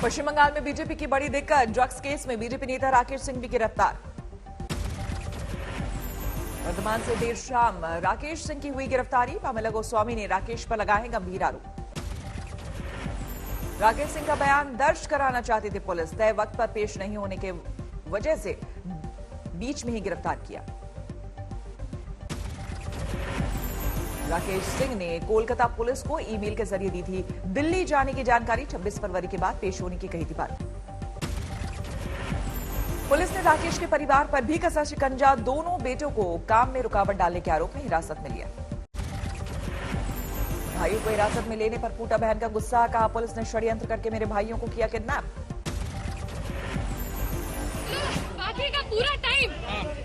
पश्चिम बंगाल में बीजेपी की बड़ी दिक्कत, ड्रग्स केस में बीजेपी नेता राकेश सिंह भी गिरफ्तार। वर्धमान से देर शाम राकेश सिंह की हुई गिरफ्तारी, पामेला गोस्वामी ने राकेश पर लगाए हैं गंभीर आरोप। राकेश सिंह का बयान दर्ज कराना चाहती थी पुलिस, तय वक्त पर पेश नहीं होने के वजह से बीच में ही गिरफ्तार किया। राकेश सिंह ने कोलकाता पुलिस को ईमेल के जरिए दी थी दिल्ली जाने की जानकारी, 26 फरवरी के बाद पेश होने की कही थी बात। पुलिस ने राकेश के परिवार पर भी कसा शिकंजा, दोनों बेटों को काम में रुकावट डालने के आरोप में हिरासत में लिया। भाइयों को हिरासत में लेने पर फूटा बहन का गुस्सा, कहा पुलिस ने षड्यंत्र करके मेरे भाइयों को किया किडनैप। बाकी का पूरा टाइम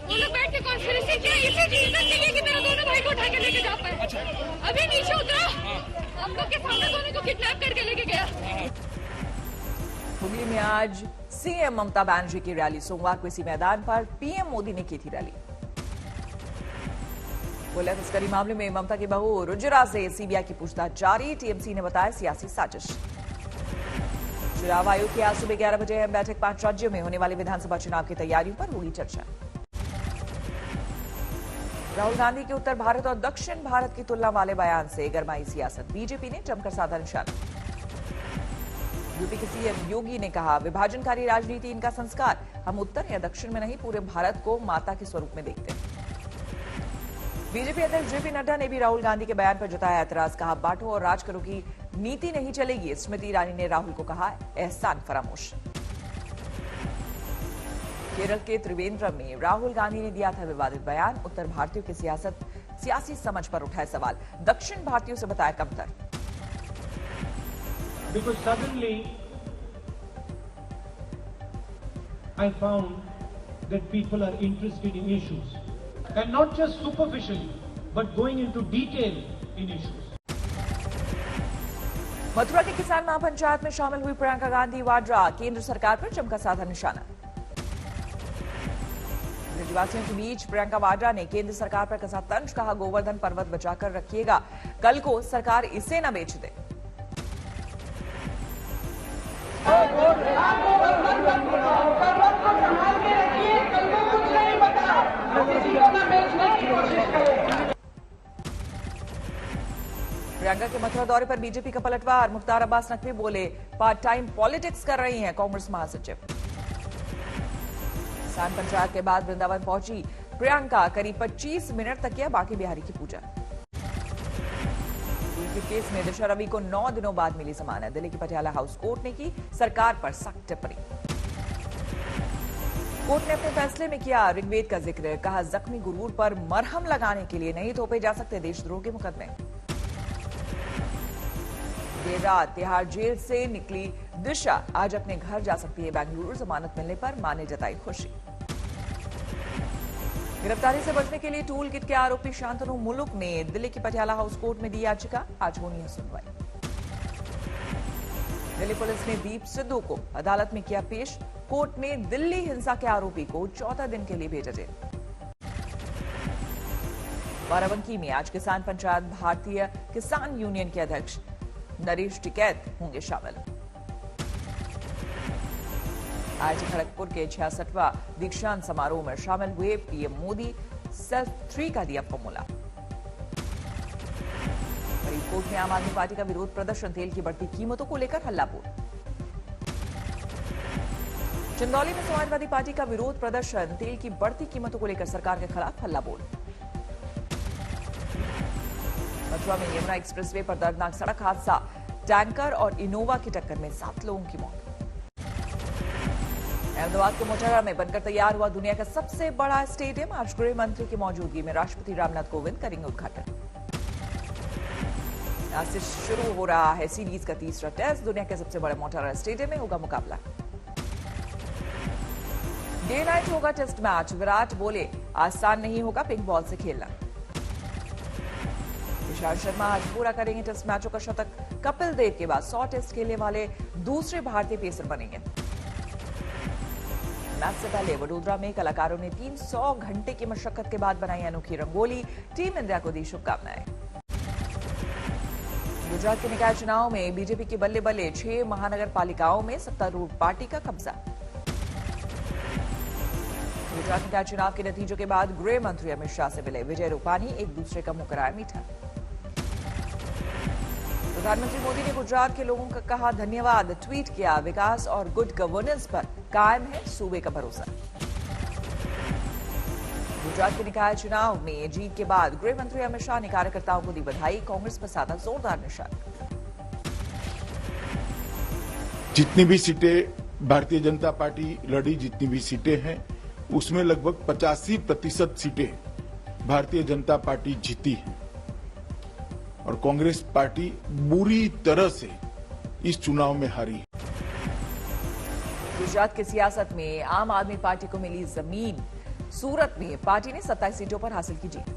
वो लोग बैठ के कॉन्फ्रेंसिंग किया इसी चीज के लिए कि मेरे दोनों भाई को उठा के लेके जा पाए। अभी नीचे उतरा, हम लोग के सामने दोनों को किडनैप करके लेके गया। हुगली में आज सीएम ममता बनर्जी की रैली, सोमवार को इसी मैदान पर पीएम मोदी ने की थी रैली। गोला तस्करी मामले में ममता की बहू रुजिरा से सीबीआई की पूछताछ जारी, टीएमसी ने बताया सियासी साजिश। चुनाव आयोग की आज सुबह 11 बजे अहम बैठक, 5 राज्यों में होने वाले विधानसभा चुनाव की तैयारियों पर होगी चर्चा। राहुल गांधी के उत्तर भारत और दक्षिण भारत की तुलना वाले बयान से गरमाई सियासत, बीजेपी ने जमकर साधा निशाना। यूपी के सीएम योगी ने कहा विभाजनकारी राजनीति इनका संस्कार, हम उत्तर या दक्षिण में नहीं पूरे भारत को माता के स्वरूप में देखते हैं। बीजेपी अध्यक्ष जेपी नड्डा ने भी राहुल गांधी के बयान पर जताया एतराज, कहा बांटो और राज करो की नीति नहीं चलेगी। स्मृति ईरानी ने राहुल को कहा एहसान फरामोश। केरल के त्रिवेंद्रम में राहुल गांधी ने दिया था विवादित बयान, उत्तर भारतीयों की सियासी समझ पर उठाए सवाल, दक्षिण भारतीयों से बताया कमतर। Because suddenly I found that people are interested in issues and not just superficially but going into detail in issues. Mathura के किसान महापंचायत में शामिल हुई प्रियंका गांधी वाड्रा, केंद्र सरकार पर जमकर साधा निशाना। ब्रजवासियों के बीच प्रियंका वाड्रा ने केंद्र सरकार पर कसा तंज, कहा गोवर्धन पर्वत बचाकर रखिएगा, कल को सरकार इसे न बेच दे। प्रियंका के मथुरा दौरे पर बीजेपी का पलटवार, मुख्तार अब्बास नकवी बोले पार्ट टाइम पॉलिटिक्स कर रही हैं कांग्रेस महासचिव। किसान पंचायत के बाद वृंदावन पहुंची प्रियंका, करीब 25 मिनट तक किया बांके बिहारी की पूजा। के केस में दिशा रवि को 9 दिनों बाद मिली जमानत, दिल्ली की पटियाला हाउस कोर्ट ने की सरकार पर सख्त टिप्पणी। कोर्ट ने अपने फैसले में किया ऋग्वेद का जिक्र, कहा जख्मी गुरूर पर मरहम लगाने के लिए नहीं थोपे जा सकते देशद्रोह के मुकदमे। देर रात तिहाड़ जेल से निकली दिशा, आज अपने घर जा सकती है बेंगलुरु, जमानत मिलने पर मां ने जताई खुशी। गिरफ्तारी से बचने के लिए टूल किट के आरोपी शांतनु मुलुक ने दिल्ली की पटियाला हाउस कोर्ट में दी याचिका, आज होनी है सुनवाई। दिल्ली पुलिस ने दीप सिद्धू को अदालत में किया पेश, कोर्ट ने दिल्ली हिंसा के आरोपी को 14 दिन के लिए भेजा जेल। बाराबंकी में आज किसान पंचायत भारतीय किसान यूनियन के अध्यक्ष नरेश टिकैत होंगे शामिल। आईआईटी खड़गपुर के 66वां दीक्षांत समारोह में शामिल हुए पीएम मोदी, सेल्फ 3 का दिया फॉर्मूला। फरीदकोट में आम आदमी पार्टी का विरोध प्रदर्शन, तेल की बढ़ती कीमतों को लेकर हल्लाबोल। चंदौली में समाजवादी पार्टी का विरोध प्रदर्शन, तेल की बढ़ती कीमतों को लेकर सरकार के खिलाफ हल्लाबोल। मथुरा में यमुना एक्सप्रेसवे पर दर्दनाक सड़क हादसा, टैंकर और इनोवा की टक्कर में 7 लोगों की मौत। अहमदाबाद के मोटेरा में बनकर तैयार हुआ दुनिया का सबसे बड़ा स्टेडियम, आज गृह मंत्री की मौजूदगी में राष्ट्रपति रामनाथ कोविंद करेंगे उद्घाटन। आज से शुरू हो रहा है सीरीज का तीसरा टेस्ट, दुनिया के सबसे बड़े मोटेरा स्टेडियम में होगा मुकाबला। डे नाइट होगा टेस्ट मैच, विराट बोले आसान नहीं होगा पिंक बॉल से खेलना। इशांत शर्मा आज पूरा करेंगे टेस्ट मैचों का शतक, कपिल देव के बाद 100 टेस्ट खेलने वाले दूसरे भारतीय पेसर बनेंगे। मैच से पहले वडोदरा में कलाकारों ने 300 घंटे की मशक्कत के बाद बनाई अनोखी रंगोली, टीम इंडिया को दी शुभकामनाएं। गुजरात के निकाय चुनाव में बीजेपी की बल्ले बल्ले 6 महानगर पालिकाओं में सत्तारूढ़ पार्टी का कब्जा। गुजरात निकाय चुनाव के नतीजों के बाद गृह मंत्री अमित शाह से मिले विजय रूपानी, एक दूसरे का मुंह कराया मीठा। प्रधानमंत्री मोदी ने गुजरात के लोगों का कहा धन्यवाद, ट्वीट किया विकास और गुड गवर्नेंस पर कायम है सूबे का भरोसा। गुजरात के निकाय चुनाव में जीत के बाद गृह मंत्री अमित शाह ने कार्यकर्ताओं को दी बधाई, कांग्रेस पर साधा जोरदार निशाना। जितनी भी सीटें भारतीय जनता पार्टी लड़ी, जितनी भी सीटें हैं उसमें लगभग 85% सीटें भारतीय जनता पार्टी जीती है और कांग्रेस पार्टी बुरी तरह से इस चुनाव में हारी। गुजरात की सियासत में आम आदमी पार्टी को मिली जमीन। सूरत में पार्टी ने 27 सीटों पर हासिल की जीत।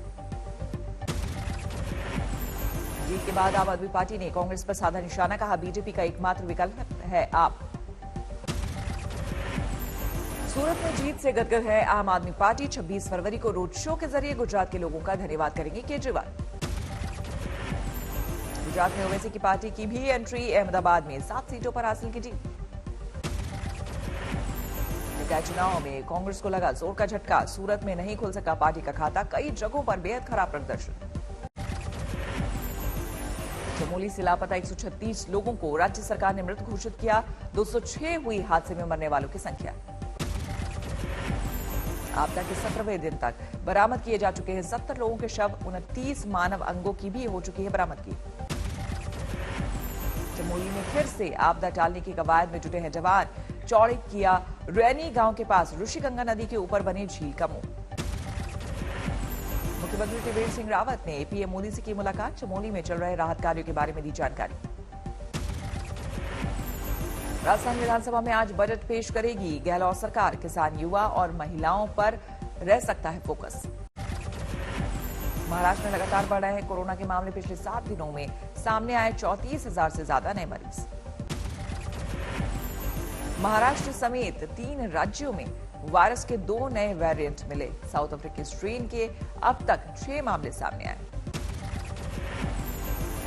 जीत के बाद आम आदमी पार्टी ने कांग्रेस पर साधा निशाना, कहा बीजेपी का एकमात्र विकल्प है आप। सूरत में जीत से गदगद है आम आदमी पार्टी। 26 फरवरी को रोड शो के जरिए गुजरात के लोगों का धन्यवाद करेंगे केजरीवाल। गुजरात में ओवैसी की पार्टी की भी एंट्री, अहमदाबाद में 7 सीटों पर हासिल की जीत। निकाय चुनाव में कांग्रेस को लगा जोर का झटका, सूरत में नहीं खुल सका पार्टी का खाता, कई जगहों पर बेहद खराब प्रदर्शन। चमोली से लापता 136 लोगों को राज्य सरकार ने मृत घोषित किया। 206 हुई हादसे में मरने वालों की संख्या। आपदा के 17वें दिन तक बरामद किए जा चुके हैं 70 लोगों के शव, 29 मानव अंगों की भी हो चुकी है बरामदगी। चमोली में फिर से आपदा टालने की कवायद में जुटे हैं जवान। चौड़ी किया रैनी गांव के पास ऋषिगंगा नदी के ऊपर बने झील का मुंह। मुख्यमंत्री त्रिवेंद्र सिंह रावत ने पीएम मोदी से की मुलाकात, चमोली में चल रहे राहत कार्यों के बारे में दी जानकारी। राजस्थान विधानसभा में आज बजट पेश करेगी गहलोत सरकार, किसान, युवा और महिलाओं पर रह सकता है फोकस। महाराष्ट्र में लगातार बढ़ रहे हैं कोरोना के मामले, पिछले 7 दिनों में सामने आए 34,000 से ज्यादा नए मरीज। महाराष्ट्र समेत 3 राज्यों में वायरस के 2 नए वेरिएंट मिले। साउथ अफ्रीकी स्ट्रेन के अब तक 6 मामले सामने आए।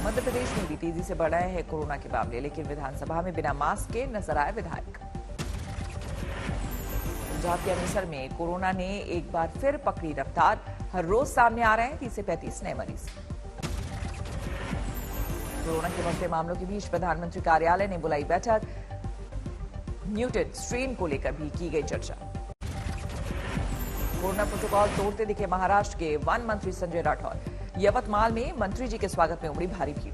मध्य प्रदेश में भी तेजी से बढ़ रहे हैं कोरोना के मामले, लेकिन विधानसभा में बिना मास्क के नजर आए विधायक। पंजाब के अमृतसर में कोरोना ने एक बार फिर पकड़ी रफ्तार, हर रोज सामने आ रहे हैं 30 से 35 नए मरीज। कोरोना के बढ़ते मामलों के बीच प्रधानमंत्री कार्यालय ने बुलाई बैठक, म्यूटेड स्ट्रेन को लेकर भी की गई चर्चा। कोरोना प्रोटोकॉल तोड़ते दिखे महाराष्ट्र के वन मंत्री संजय राठौर। यवतमाल में मंत्री जी के स्वागत में उमड़ी भारी भीड़।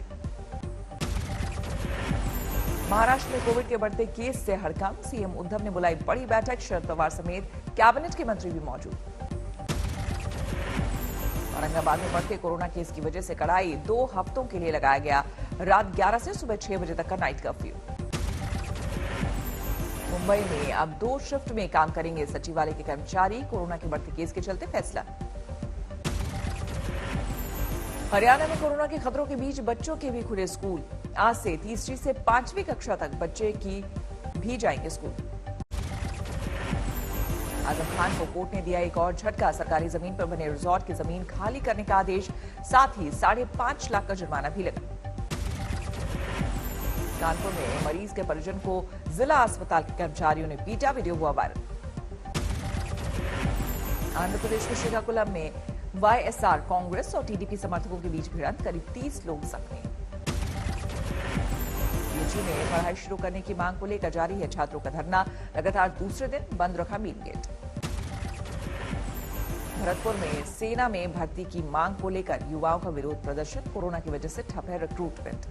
महाराष्ट्र में कोविड के बढ़ते केस से हड़कंप, सीएम उद्धव ने बुलाई बड़ी बैठक, शरद पवार समेत कैबिनेट के मंत्री भी मौजूद। औरंगाबाद में बढ़ते कोरोना केस की वजह से कड़ाई, 2 हफ्तों के लिए लगाया गया रात 11 से सुबह 6 बजे तक का नाइट कर्फ्यू। मुंबई में अब 2 शिफ्ट में काम करेंगे सचिवालय के कर्मचारी, कोरोना के बढ़ते केस के चलते फैसला। हरियाणा में कोरोना के खतरों के बीच बच्चों के भी खुले स्कूल, आज से तीसरी से 5वीं कक्षा तक बच्चे की भी जाएंगे स्कूल। आजम खान को कोर्ट ने दिया एक और झटका, सरकारी जमीन पर बने रिजॉर्ट की जमीन खाली करने का आदेश, साथ ही 5.5 लाख का जुर्माना भी लगा। कानपुर में मरीज के परिजन को जिला अस्पताल के कर्मचारियों ने पीटा, वीडियो हुआ वायरल। आंध्र प्रदेश के श्रीकाकुलम में वाईएसआर कांग्रेस और टीडीपी समर्थकों के बीच भिड़ंत, करीब 30 लोग जख्मी। यूजी में पढ़ाई शुरू करने की मांग को लेकर जारी है छात्रों का धरना, लगातार दूसरे दिन बंद रखा मेन गेट। भरतपुर में सेना में भर्ती की मांग को लेकर युवाओं का विरोध प्रदर्शन, कोरोना की वजह से ठप है रिक्रूटमेंट।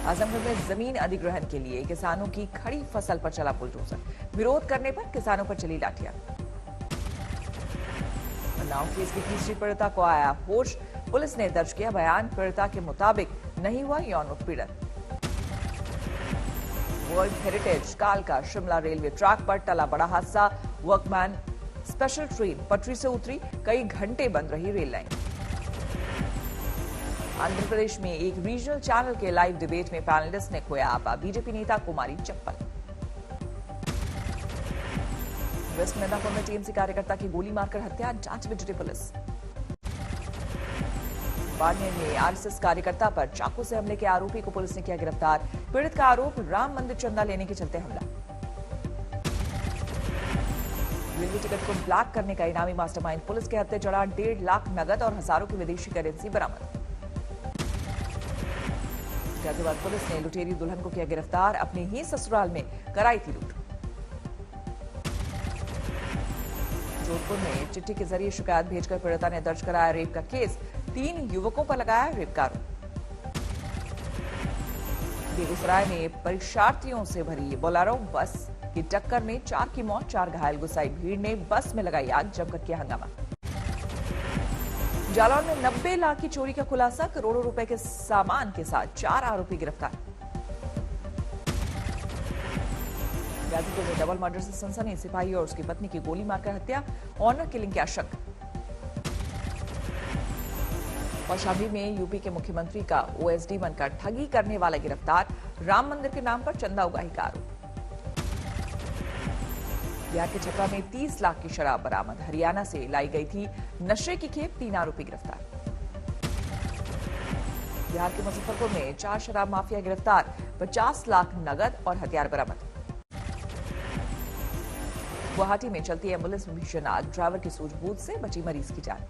आजमगढ़ में जमीन अधिग्रहण के लिए किसानों की खड़ी फसल पर चला बुलडोजर, विरोध करने पर किसानों पर चली लाठियां। उन्नाव केस की तीसरी पीड़िता को आया होश, पुलिस ने दर्ज किया बयान, पीड़िता के मुताबिक नहीं हुआ यौन उत्पीड़न। वर्ल्ड हेरिटेज कालका शिमला रेलवे ट्रैक पर टला बड़ा हादसा, वर्कमैन स्पेशल ट्रेन पटरी से उतरी, कई घंटे बंद रही रेल लाइन। आंध्र प्रदेश में एक रीजनल चैनल के लाइव डिबेट में पैनलिस्ट ने खोया आपा, बीजेपी नेता को मारी चप्पल। वेस्ट मिदनापुर में टीएमसी कार्यकर्ता की गोली मारकर हत्या, जांच में जुटी पुलिस। बाड़मेर में आरएसएस कार्यकर्ता पर चाकू से हमले के आरोपी को पुलिस ने किया गिरफ्तार। पीड़ित का आरोप राम मंदिर चंदा लेने के चलते हमला। रेलवे टिकट को ब्लॉक करने का इनामी मास्टरमाइंड पुलिस के हत्थे चढ़ा। 1.5 लाख नगद और हजारों की विदेशी करेंसी बरामद। गाजियाबाद पुलिस ने लुटेरी दुल्हन को किया गिरफ्तार। अपने ही ससुराल में कराई थी लूट। जोधपुर में चिट्ठी के जरिए शिकायत भेजकर पीड़िता ने दर्ज कराया रेप का केस। 3 युवकों पर लगाया रेप का आरोप। बेगूसराय में परीक्षार्थियों से भरी बोलेरो बस की टक्कर में 4 की मौत, 4 घायल। गुस्साई भीड़ ने बस में लगाई आग, जमकर किया हंगामा। जालौर में 90 लाख की चोरी का खुलासा। करोड़ों रुपए के सामान के साथ 4 आरोपी गिरफ्तार। गाजीपुर में डबल मर्डर से सनसनी। सिपाही और उसकी पत्नी की गोली मारकर हत्या। ऑनर किलिंग का शक। और शामली में यूपी के मुख्यमंत्री का ओएसडी बनकर ठगी करने वाला गिरफ्तार। राम मंदिर के नाम पर चंदा उगाही का आरोप। बिहार के छपरा में 30 लाख की शराब बरामद। हरियाणा से लाई गई थी नशे की खेप। 3 आरोपी गिरफ्तार। बिहार के मुजफ्फरपुर में 4 शराब माफिया गिरफ्तार। 50 लाख नगद और हथियार बरामद। गुवाहाटी में चलती एम्बुलेंस में भीषण आग। ड्राइवर की सूझबूझ से बची मरीज की जान।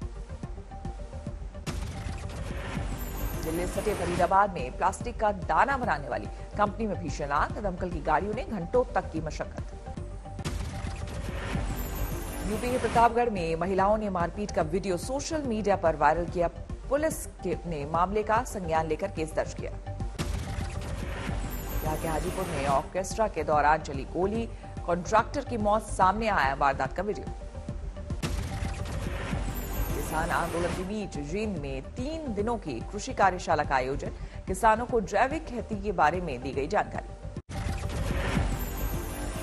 दिल्ली सटे फरीदाबाद में प्लास्टिक का दाना बनाने वाली कंपनी में भीषण आग। दमकल की गाड़ियों ने घंटों तक की मशक्कत। यूपी के प्रतापगढ़ में महिलाओं ने मारपीट का वीडियो सोशल मीडिया पर वायरल किया। पुलिस ने मामले का संज्ञान लेकर केस दर्ज किया। यहाँ के हाजीपुर में ऑर्केस्ट्रा के दौरान चली गोली। कॉन्ट्रैक्टर की मौत, सामने आया वारदात का वीडियो। किसान आंदोलन के बीच जींद में 3 दिनों की कृषि कार्यशाला का आयोजन। किसानों को जैविक खेती के बारे में दी गई जानकारी।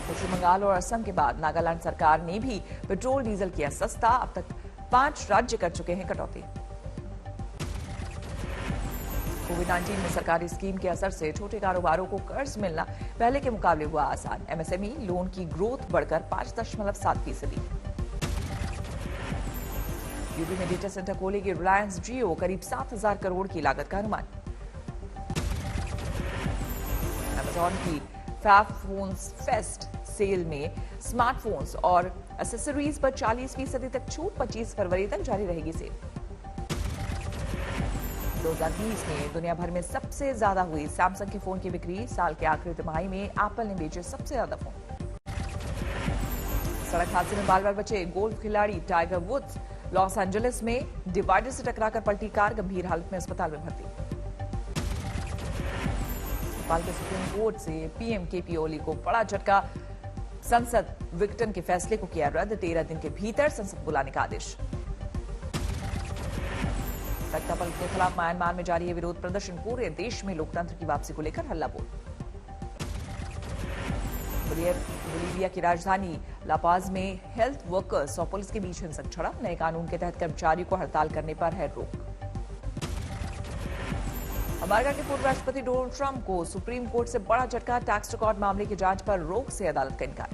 पश्चिम बंगाल और असम के बाद नागालैंड सरकार ने भी पेट्रोल डीजल किया सस्ता। अब तक 5 राज्य कर चुके हैं कटौती। कोविड-19 में सरकारी स्कीम के असर से छोटे कारोबारों को कर्ज मिलना पहले के मुकाबले हुआ आसान। एमएसएमई लोन की ग्रोथ बढ़कर 5.7%। यूपी में डेटा सेंटर खोलेगी रिलायंस जियो। करीब 7,000 करोड़ की लागत का अनुमान। अमेजॉन की फैब फोन्स फेस्ट सेल में स्मार्टफोन्स और एक्सेसरीज पर 40% तक छूट। 25 फरवरी तक जारी रहेगी सेल। 2020 में दुनिया भर में सबसे ज्यादा हुई सैमसंग के फोन की बिक्री। साल के आखिरी तिमाही में एप्पल ने बेचे सबसे ज्यादा फोन। सड़क हादसे में बाल-बाल बचे गोल्फ खिलाड़ी टाइगर वुड्स। लॉस एंजलिस में डिवाइडर से टकराकर पलटी कार, गंभीर हालत में अस्पताल में भर्ती। नेपाल के सुप्रीम कोर्ट से पीएम केपी ओली को बड़ा झटका। संसद विघटन के फैसले को किया रद्द। 13 दिन के भीतर संसद बुलाने का आदेश। तख्तापलट के खिलाफ म्यांमार में जारी है विरोध प्रदर्शन। पूरे देश में लोकतंत्र की वापसी को लेकर हल्ला बोल। बोलीविया की राजधानी लापाज में हेल्थ वर्कर्स और पुलिस के बीच हिंसक झड़प। नए कानून के तहत कर्मचारियों को हड़ताल करने पर है रोक। अमेरिका के पूर्व राष्ट्रपति डोनाल्ड ट्रंप को सुप्रीम कोर्ट से बड़ा झटका। टैक्स रिकॉर्ड मामले की जांच पर रोक से अदालत का इनकार।